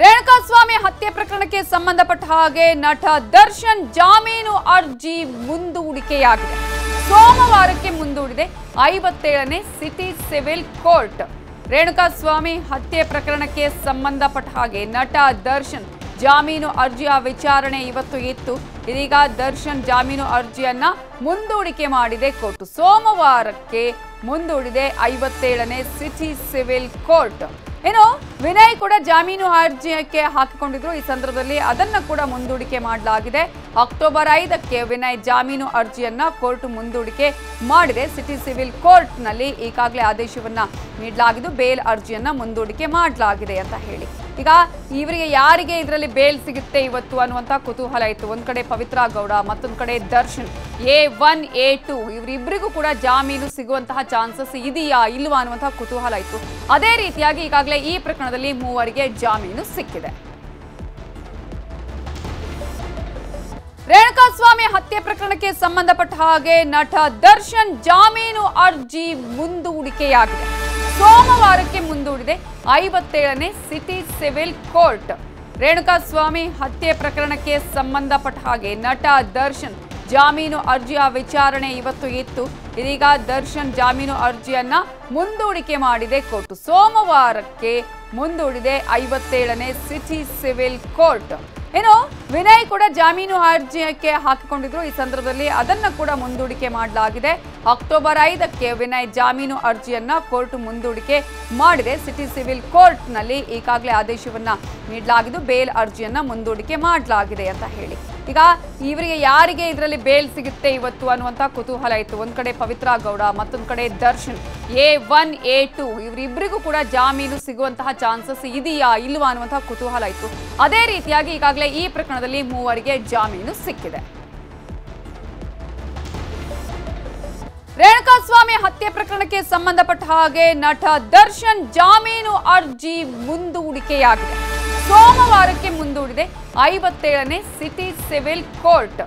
ರೇಣುಕಾಸ್ವಾಮಿ ಹತ್ಯೆ ಪ್ರಕರಣಕ್ಕೆ ಸಂಬಂಧಪಟ್ಟ ಹಾಗೆ ನಟ ದರ್ಶನ್ ಜಾಮೀನು ಅರ್ಜಿ ಮುಂದೂಡಿಕೆಯಾಗಿದೆ. ಸೋಮವಾರಕ್ಕೆ ಮುಂದೂಡಿದೆ 57ನೇ ಸಿಟಿ ಸಿವಿಲ್ ಕೋರ್ಟ್. ರೇಣುಕಾಸ್ವಾಮಿ ಹತ್ಯೆ ಪ್ರಕರಣಕ್ಕೆ ಸಂಬಂಧಪಟ್ಟ ಹಾಗೆ ನಟ ದರ್ಶನ್ ಜಾಮೀನು ಅರ್ಜಿಯ ವಿಚಾರಣೆ ಇವತ್ತು ಇತ್ತು. ಇದೀಗ ದರ್ಶನ್ ಜಾಮೀನು ಅರ್ಜಿಯನ್ನ ಮುಂದೂಡಿಕೆ ಮಾಡಿದೆ ಕೋರ್ಟ್. ಸೋಮವಾರಕ್ಕೆ ಮುಂದೂಡಿದೆ 57ನೇ ಸಿಟಿ ಸಿವಿಲ್ ಕೋರ್ಟ್. ಏನು ವಿನಯ್ ಕೂಡ ಜಾಮೀನು ಅರ್ಜಿಯಕ್ಕೆ ಹಾಕಿಕೊಂಡಿದ್ರು. ಈ ಸಂದರ್ಭದಲ್ಲಿ ಅದನ್ನ ಕೂಡ ಮುಂದೂಡಿಕೆ ಮಾಡಲಾಗಿದೆ. ಅಕ್ಟೋಬರ್ 5ಕ್ಕೆ ವಿನಯ್ ಜಾಮೀನು ಅರ್ಜಿಯನ್ನ ಕೋರ್ಟ್ ಮುಂದೂಡಿಕೆ ಮಾಡಿದೆ. ಸಿಟಿ ಸಿವಿಲ್ ಕೋರ್ಟ್ ನಲ್ಲಿ ಈಗಾಗಲೇ ಆದೇಶವನ್ನ ನೀಡಲಾಗಿದ್ದು ಬೇಲ್ ಅರ್ಜಿಯನ್ನ ಮುಂದೂಡಿಕೆ ಮಾಡಲಾಗಿದೆ ಅಂತ ಹೇಳಿ. ಈಗ ಇವರಿಗೆ ಯಾರಿಗೆ ಇದರಲ್ಲಿ ಬೇಲ್ ಸಿಗುತ್ತೆ ಇವತ್ತು ಅನ್ನುವಂತ ಕುತೂಹಲ ಇತ್ತು. ಒಂದ್ ಕಡೆ ಪವಿತ್ರ ಗೌಡ, ಮತ್ತೊಂದ್ ಕಡೆ ದರ್ಶನ್ A1 A2 ಇವರಿಬ್ಬರಿಗೂ ಕೂಡ ಜಾಮೀನು ಸಿಗುವಂತಹ ಚಾನ್ಸಸ್ ಇದೆಯಾ ಇಲ್ವಾ ಅನ್ನುವಂತಹ ಕುತೂಹಲ ಇತ್ತು. ಅದೇ ರೀತಿಯಾಗಿ ಈಗಾಗಲೇ ಈ ಪ್ರಕರಣದಲ್ಲಿ ಮೂವರಿಗೆ ಜಾಮೀನು ಸಿಕ್ಕಿದೆ. ರೇಣುಕಾಸ್ವಾಮಿ ಹತ್ಯೆ ಪ್ರಕರಣಕ್ಕೆ ಸಂಬಂಧಪಟ್ಟ ಹಾಗೆ ನಟ ದರ್ಶನ್ ಜಾಮೀನು ಅರ್ಜಿ ಮುಂದೂಡಿಕೆಯಾಗಿದೆ. ಸೋಮವಾರಕ್ಕೆ ಮುಂದೂಡಿದೆ 57ನೇ ಸಿಟಿ ಸಿವಿಲ್ ಕೋರ್ಟ್. ರೇಣುಕಾಸ್ವಾಮಿ ಹತ್ಯೆ ಪ್ರಕರಣಕ್ಕೆ ಸಂಬಂಧಪಟ್ಟ ಹಾಗೆ ನಟ ದರ್ಶನ್ ಜಾಮೀನು ಅರ್ಜಿಯ ವಿಚಾರಣೆ ಇವತ್ತು ಇತ್ತು. ಇದೀಗ ದರ್ಶನ್ ಜಾಮೀನು ಅರ್ಜಿಯನ್ನ ಮುಂದೂಡಿಕೆ ಮಾಡಿದೆ ಕೋರ್ಟ್. ಸೋಮವಾರಕ್ಕೆ ಮುಂದೂಡಿದೆ 57ನೇ ಸಿಟಿ ಸಿವಿಲ್ ಕೋರ್ಟ್. ಏನು ವಿನಯ್ ಕೂಡ ಜಾಮೀನು ಅರ್ಜಿಯಕ್ಕೆ ಹಾಕಿಕೊಂಡಿದ್ರು. ಈ ಸಂದರ್ಭದಲ್ಲಿ ಅದನ್ನ ಕೂಡ ಮುಂದೂಡಿಕೆ ಮಾಡಲಾಗಿದೆ. ಅಕ್ಟೋಬರ್ 5ಕ್ಕೆ ವಿನಯ್ ಜಾಮೀನು ಅರ್ಜಿಯನ್ನ ಕೋರ್ಟ್ ಮುಂದೂಡಿಕೆ ಮಾಡಿದೆ. ಸಿಟಿ ಸಿವಿಲ್ ಕೋರ್ಟ್ ನಲ್ಲಿ ಈಗಾಗಲೇ ಆದೇಶವನ್ನ ನೀಡಲಾಗಿದ್ದು ಬೇಲ್ ಅರ್ಜಿಯನ್ನ ಮುಂದೂಡಿಕೆ ಮಾಡಲಾಗಿದೆ ಅಂತ ಹೇಳಿ. ಈಗ ಇವರಿಗೆ ಯಾರಿಗೆ ಇದರಲ್ಲಿ ಬೇಲ್ ಸಿಗುತ್ತೆ ಇವತ್ತು ಅನ್ನುವಂತ ಕುತೂಹಲ ಇತ್ತು. ಒಂದ್ ಕಡೆ ಪವಿತ್ರ ಗೌಡ, ಮತ್ತೊಂದ್ ಕಡೆ ದರ್ಶನ್ A1 A2 ಇವರಿಬ್ಬರಿಗೂ ಕೂಡ ಜಾಮೀನು ಸಿಗುವಂತಹ ಚಾನ್ಸಸ್ ಇದೆಯಾ ಇಲ್ವಾ ಅನ್ನುವಂತಹ ಕುತೂಹಲ ಇತ್ತು. ಅದೇ ರೀತಿಯಾಗಿ ಈಗಾಗಲೇ ಈ ಪ್ರಕರಣದಲ್ಲಿ ಮೂವರಿಗೆ ಜಾಮೀನು ಸಿಕ್ಕಿದೆ. ರೇಣುಕಾಸ್ವಾಮಿ ಹತ್ಯೆ ಪ್ರಕರಣಕ್ಕೆ ಸಂಬಂಧಪಟ್ಟ ಹಾಗೆ ನಟ ದರ್ಶನ್ ಜಾಮೀನು ಅರ್ಜಿ ಮುಂದೂಡಿಕೆಯಾಗಿದೆ. ಸೋಮವಾರಕ್ಕೆ ಮುಂದೂಡಿದೆ 57ನೇ ಸಿಟಿ ಸಿವಿಲ್ ಕೋರ್ಟ್.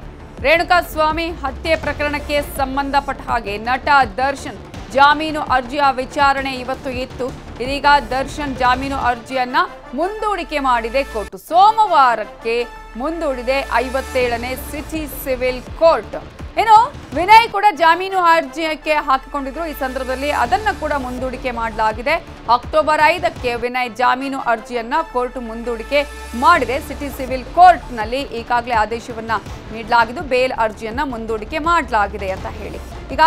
ರೇಣುಕಾಸ್ವಾಮಿ ಹತ್ಯೆ ಪ್ರಕರಣಕ್ಕೆ ಸಂಬಂಧಪಟ್ಟ ಹಾಗೆ ನಟ ದರ್ಶನ್ ಜಾಮೀನು ಅರ್ಜಿಯ ವಿಚಾರಣೆ ಇವತ್ತು ಇತ್ತು. ಇದೀಗ ದರ್ಶನ್ ಜಾಮೀನು ಅರ್ಜಿಯನ್ನ ಮುಂದೂಡಿಕೆ ಮಾಡಿದೆ ಕೋರ್ಟ್. ಸೋಮವಾರಕ್ಕೆ ಮುಂದೂಡಿದೆ 57ನೇ ಸಿಟಿ ಸಿವಿಲ್ ಕೋರ್ಟ್. ಏನು ವಿನಯ್ ಕೂಡ ಜಾಮೀನು ಅರ್ಜಿಯಕ್ಕೆ ಹಾಕಿಕೊಂಡಿದ್ರು. ಈ ಸಂದರ್ಭದಲ್ಲಿ ಅದನ್ನ ಕೂಡ ಮುಂದೂಡಿಕೆ ಮಾಡಲಾಗಿದೆ. ಅಕ್ಟೋಬರ್ 5ಕ್ಕೆ ವಿನಯ್ ಜಾಮೀನು ಅರ್ಜಿಯನ್ನ ಕೋರ್ಟ್ ಮುಂದೂಡಿಕೆ ಮಾಡಿದೆ. ಸಿಟಿ ಸಿವಿಲ್ ಕೋರ್ಟ್ ನಲ್ಲಿ ಈಗಾಗಲೇ ಆದೇಶವನ್ನ ನೀಡಲಾಗಿದ್ದು ಬೇಲ್ ಅರ್ಜಿಯನ್ನ ಮುಂದೂಡಿಕೆ ಮಾಡಲಾಗಿದೆ ಅಂತ ಹೇಳಿ. ಈಗ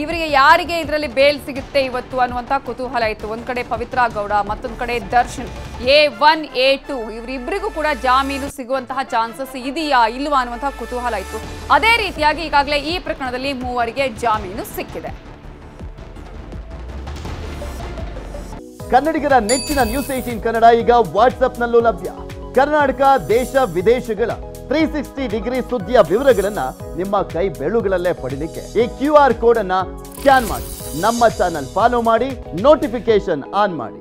ಇವರಿಗೆ ಯಾರಿಗೆ ಇದರಲ್ಲಿ ಬೇಲ್ ಸಿಗುತ್ತೆ ಇವತ್ತು ಅನ್ನುವಂತ ಕುತೂಹಲ ಇತ್ತು. ಒಂದ್ ಕಡೆ ಪವಿತ್ರ ಗೌಡ, ಮತ್ತೊಂದ್ ಕಡೆ ದರ್ಶನ್ A1 A2 ಇವರಿಬ್ಬರಿಗೂ ಕೂಡ ಜಾಮೀನು ಸಿಗುವಂತಹ ಚಾನ್ಸಸ್ ಇದೆಯಾ ಇಲ್ವಾ ಅನ್ನುವಂತಹ ಕುತೂಹಲ ಇತ್ತು. ಅದೇ ರೀತಿಯಾಗಿ ಈಗಾಗಲೇ ಈ ಪ್ರಕರಣದಲ್ಲಿ ಮೂವರಿಗೆ ಜಾಮೀನು ಸಿಕ್ಕಿದೆ. ಕನ್ನಡಿಗರ ನೆಚ್ಚಿನ ನ್ಯೂಸ್ 18 ಕನ್ನಡ ಈಗ ವಾಟ್ಸ್ಆಪ್ನಲ್ಲೂ ಲಭ್ಯ. ಕರ್ನಾಟಕ, ದೇಶ ವಿದೇಶಗಳ 360 ಡಿಗ್ರಿ ಸುದ್ದಿಯ ವಿವರಗಳನ್ನ ನಿಮ್ಮ ಕೈ ಬೆರಳುಗಳಲ್ಲೇ ಪಡಿಲಿಕ್ಕೆ ಈ QR ಕೋಡ್ ಅನ್ನ ಸ್ಕ್ಯಾನ್ ಮಾಡಿ ನಮ್ಮ ಚಾನಲ್ ಫಾಲೋ ಮಾಡಿ, ನೋಟಿಫಿಕೇಶನ್ ಆನ್ ಮಾಡಿ.